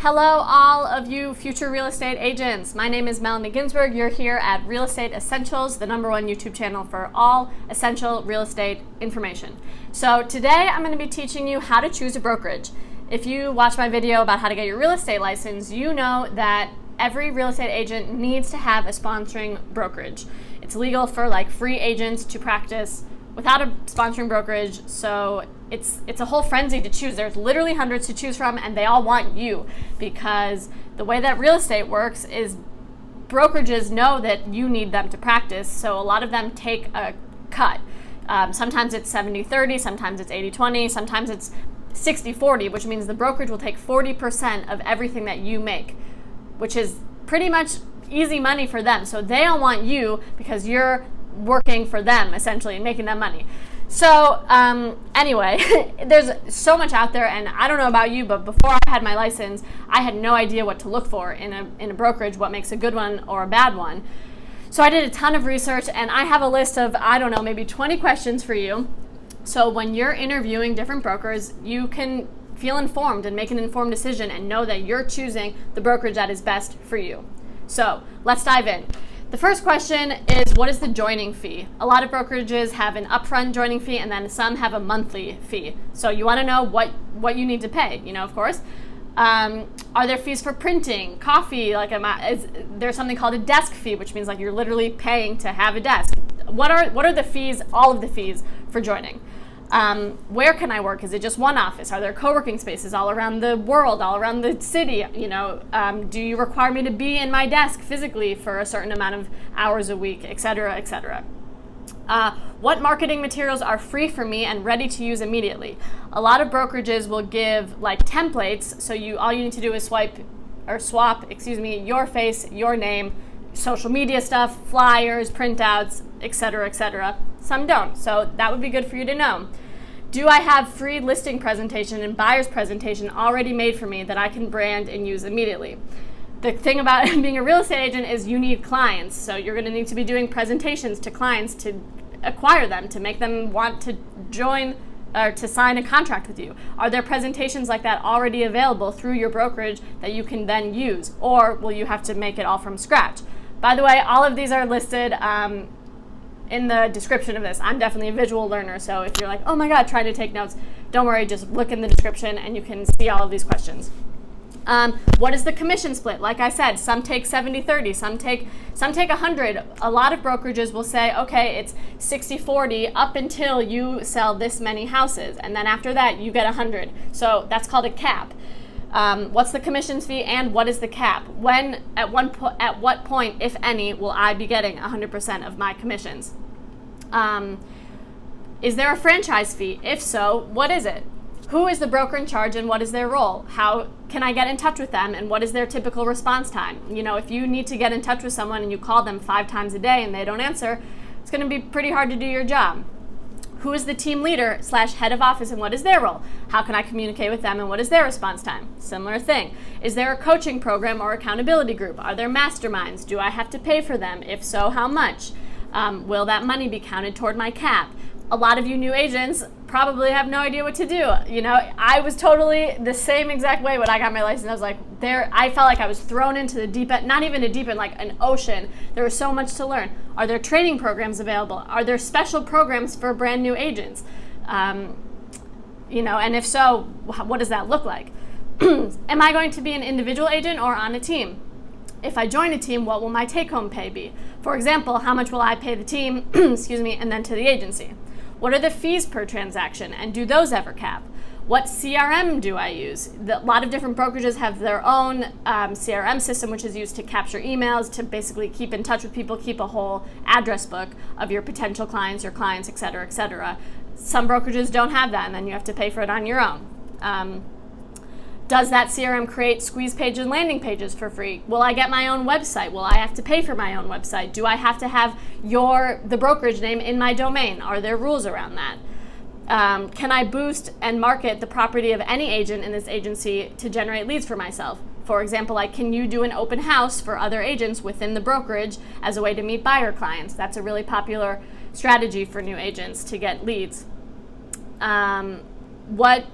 Hello, all of you future real estate agents. My name is Melanie Ginsberg. You're here at Real Estate Essentials, the #1 YouTube channel for all essential real estate information. So today I'm going to be teaching you how to choose a brokerage. If you watch my video about how to get your real estate license, you know that every real estate agent needs to have a sponsoring brokerage. It's legal for free agents to practice without a sponsoring brokerage, so it's a whole frenzy to choose. There's literally hundreds to choose from, and they all want you, because the way that real estate works is brokerages know that you need them to practice, so a lot of them take a cut. Sometimes it's 70-30, sometimes it's 80-20, sometimes it's 60-40, which means the brokerage will take 40% of everything that you make, which is pretty much easy money for them. So they all want you because you're working for them, essentially, and making them money. So anyway, there's so much out there, and I don't know about you, but before I had my license, I had no idea what to look for in a brokerage, what makes a good one or a bad one. So I did a ton of research, and I have a list of, I don't know, maybe 20 questions for you. So when you're interviewing different brokers, you can feel informed and make an informed decision and know that you're choosing the brokerage that is best for you. So let's dive in. The first question is, what is the joining fee? A lot of brokerages have an upfront joining fee, and then some have a monthly fee. So you want to know what you need to pay, of course. Are there fees for printing, coffee? There's something called a desk fee, which means you're literally paying to have a desk. What are the fees, all of the fees for joining? Where can I work? Is it just one office? Are there co-working spaces all around the world, all around the city? Do you require me to be in my desk physically for a certain amount of hours a week, et cetera, et cetera? What marketing materials are free for me and ready to use immediately? A lot of brokerages will give templates, so all you need to do is swap your face, your name, social media stuff, flyers, printouts, et cetera, et cetera. Some don't, so that would be good for you to know. Do I have free listing presentation and buyer's presentation already made for me that I can brand and use immediately? The thing about being a real estate agent is you need clients, so you're going to need to be doing presentations to clients to acquire them, to make them want to join or to sign a contract with you. Are there presentations like that already available through your brokerage that you can then use, or will you have to make it all from scratch? By the way, all of these are listed in the description of this. I'm definitely a visual learner, so if you're like, oh my God, trying to take notes, don't worry, just look in the description and you can see all of these questions. What is the commission split? Like I said, some take 70-30, some take 100. A lot of brokerages will say, okay, it's 60-40 up until you sell this many houses, and then after that you get 100. So that's called a cap. What's the commissions fee and what is the cap? At what point, if any, will I be getting 100% of my commissions? Is there a franchise fee? If so, what is it? Who is the broker in charge and what is their role? How can I get in touch with them and what is their typical response time? If you need to get in touch with someone and you call them 5 times a day and they don't answer, it's going to be pretty hard to do your job. Who is the team leader / head of office and what is their role? How can I communicate with them and what is their response time? Similar thing. Is there a coaching program or accountability group? Are there masterminds? Do I have to pay for them? If so, how much? Will that money be counted toward my cap? A lot of you new agents probably have no idea what to do. I was totally the same exact way when I got my license. I was I felt like I was thrown into the deep end, not even a deep end, like an ocean. There was so much to learn. Are there training programs available? Are there special programs for brand new agents? And if so, what does that look like? Am I going to be an individual agent or on a team? If I join a team, what will my take-home pay be? For example, how much will I pay the team, and then to the agency? What are the fees per transaction, and do those ever cap? What CRM do I use? A lot of different brokerages have their own CRM system, which is used to capture emails, to basically keep in touch with people, keep a whole address book of your potential clients, your clients, et cetera, et cetera. Some brokerages don't have that, and then you have to pay for it on your own. Does that CRM create squeeze page and landing pages for free? Will I get my own website? Will I have to pay for my own website? Do I have to have the brokerage name in my domain? Are there rules around that? Can I boost and market the property of any agent in this agency to generate leads for myself? For example, can you do an open house for other agents within the brokerage as a way to meet buyer clients? That's a really popular strategy for new agents to get leads. What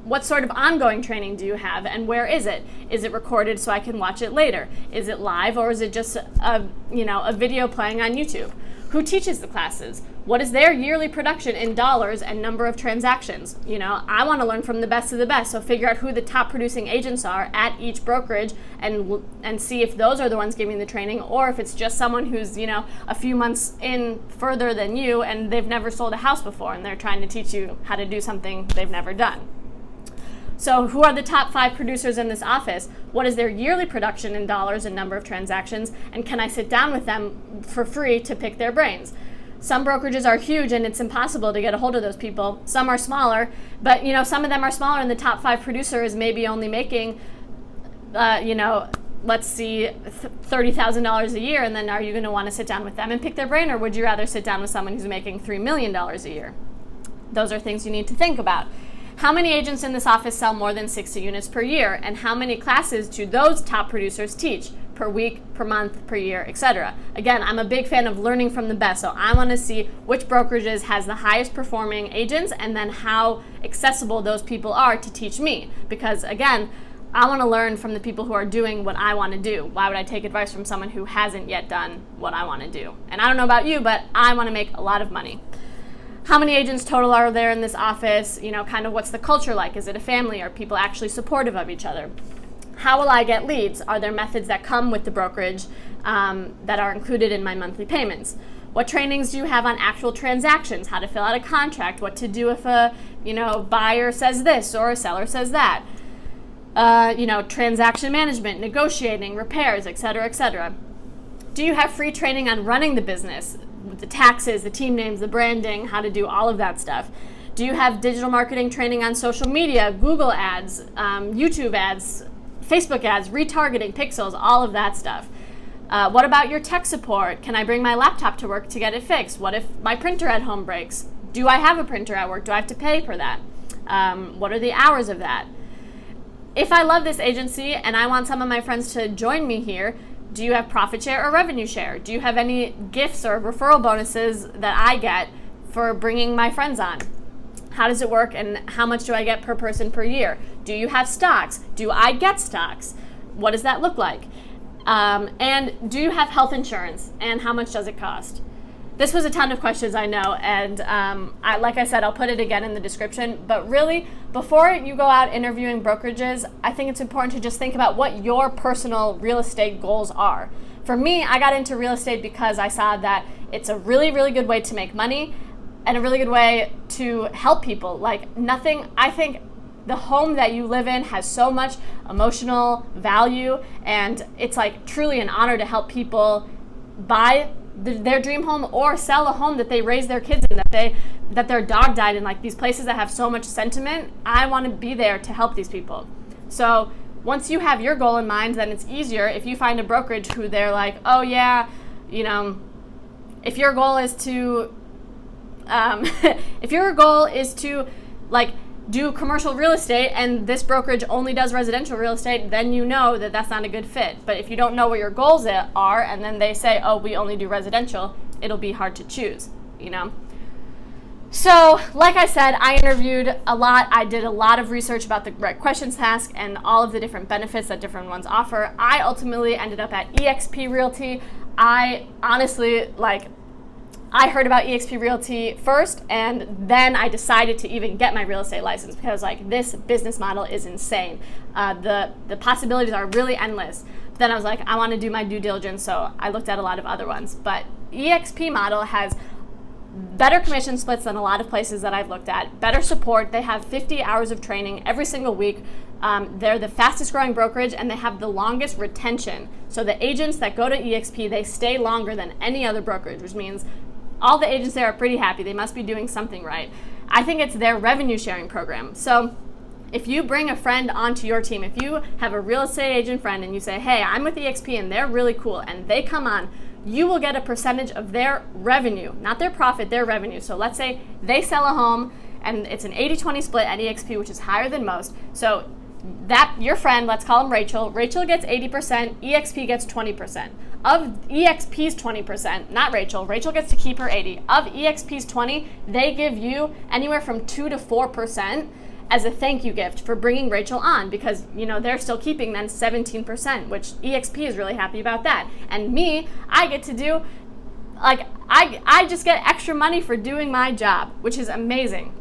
what sort of ongoing training do you have, and where is it? Is it recorded so I can watch it later? Is it live, or is it just a video playing on YouTube? Who teaches the classes? What is their yearly production in dollars and number of transactions? I want to learn from the best of the best, so figure out who the top producing agents are at each brokerage and see if those are the ones giving the training, or if it's just someone who's, a few months in further than you and they've never sold a house before and they're trying to teach you how to do something they've never done. So who are the top 5 producers in this office? What is their yearly production in dollars and number of transactions? And can I sit down with them for free to pick their brains? Some brokerages are huge and it's impossible to get a hold of those people. Some are smaller, but some of them are smaller and the top 5 producer is maybe only making, let's see, $30,000 a year. And then are you going to want to sit down with them and pick their brain, or would you rather sit down with someone who's making $3 million a year? Those are things you need to think about. How many agents in this office sell more than 60 units per year? And how many classes do those top producers teach per week, per month, per year, etc.? Again, I'm a big fan of learning from the best, so I want to see which brokerages has the highest performing agents and then how accessible those people are to teach me. Because again, I want to learn from the people who are doing what I want to do. Why would I take advice from someone who hasn't yet done what I want to do? And I don't know about you, but I want to make a lot of money. How many agents total are there in this office? Kind of what's the culture like? Is it a family? Are people actually supportive of each other? How will I get leads? Are there methods that come with the brokerage that are included in my monthly payments? What trainings do you have on actual transactions? How to fill out a contract? What to do if a buyer says this or a seller says that? Transaction management, negotiating, repairs, etc., etc. Do you have free training on running the business? The taxes, the team names, the branding, how to do all of that stuff? Do you have digital marketing training on social media, Google ads, YouTube ads, Facebook ads, retargeting, pixels, all of that stuff? What about your tech support? Can I bring my laptop to work to get it fixed? What if my printer at home breaks? Do I have a printer at work? Do I have to pay for that? What are the hours of that? If I love this agency and I want some of my friends to join me here, do you have profit share or revenue share? Do you have any gifts or referral bonuses that I get for bringing my friends on? How does it work, and how much do I get per person per year? Do you have stocks? Do I get stocks? What does that look like? And do you have health insurance, and how much does it cost? This was a ton of questions, I know, and like I said, I'll put it again in the description. But really, before you go out interviewing brokerages, I think it's important to just think about what your personal real estate goals are. For me, I got into real estate because I saw that it's a really, really good way to make money and a really good way to help people. I think the home that you live in has so much emotional value, and it's truly an honor to help people buy their dream home or sell a home that they raised their kids in, that their dog died in, these places that have so much sentiment. I want to be there to help these people. So once you have your goal in mind, then it's easier if you find a brokerage who they're like, oh yeah, if your goal is to do commercial real estate and this brokerage only does residential real estate, then you know that that's not a good fit. But if you don't know what your goals are and then they say, oh, we only do residential, it'll be hard to choose, So, like I said, I interviewed a lot. I did a lot of research about the right questions to ask and all of the different benefits that different ones offer. I ultimately ended up at eXp Realty. I honestly, I heard about eXp Realty first, and then I decided to even get my real estate license because this business model is insane. The possibilities are really endless. Then I was like, I want to do my due diligence, so I looked at a lot of other ones. But eXp model has better commission splits than a lot of places that I've looked at, better support. They have 50 hours of training every single week. They're the fastest growing brokerage, and they have the longest retention. So the agents that go to eXp, they stay longer than any other brokerage, which means all the agents there are pretty happy. They must be doing something right. I think it's their revenue sharing program. So if you bring a friend onto your team, if you have a real estate agent friend and you say, hey, I'm with eXp and they're really cool, and they come on, you will get a percentage of their revenue, not their profit, their revenue. So let's say they sell a home and it's an 80-20 split at eXp, which is higher than most. So that your friend, let's call him Rachel gets 80%, eXp gets 20%. Of eXp's 20%, not Rachel gets to keep her 80. Of eXp's 20, they give you anywhere from 2 to 4%, as a thank you gift for bringing Rachel on, because they're still keeping then 17%, which EXP is really happy about that. And me, I get to do, I just get extra money for doing my job, which is amazing.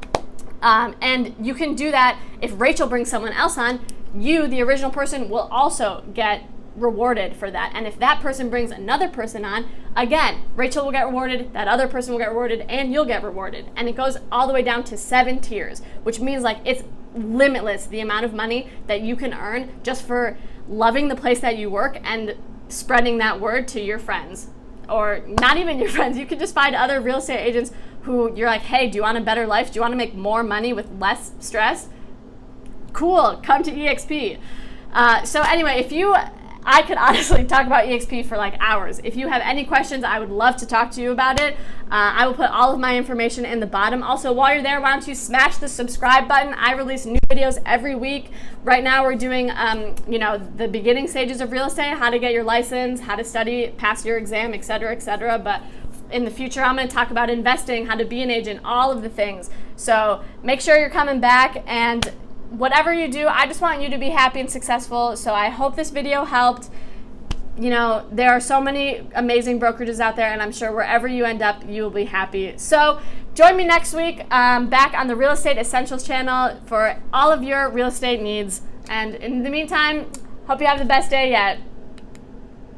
And you can do that if Rachel brings someone else on. You, the original person, will also get rewarded for that. And if that person brings another person on, again, Rachel will get rewarded, that other person will get rewarded, and you'll get rewarded. And it goes all the way down to 7 tiers, which means it's limitless the amount of money that you can earn just for loving the place that you work and spreading that word to your friends. Or not even your friends. You could just find other real estate agents who you're like, hey, do you want a better life? Do you want to make more money with less stress? Cool, come to EXP. So anyway, I could honestly talk about EXP for hours. If you have any questions, I would love to talk to you about it. I will put all of my information in the bottom. Also, while you're there, why don't you smash the subscribe button? I release new videos every week. Right now we're doing, the beginning stages of real estate, how to get your license, how to study, pass your exam, et cetera, et cetera. But in the future, I'm going to talk about investing, how to be an agent, all of the things. So make sure you're coming back, and whatever you do, I just want you to be happy and successful. So I hope this video helped. There are so many amazing brokerages out there, and I'm sure wherever you end up, you will be happy. So join me next week back on the Real Estate Essentials channel for all of your real estate needs. And in the meantime, hope you have the best day yet.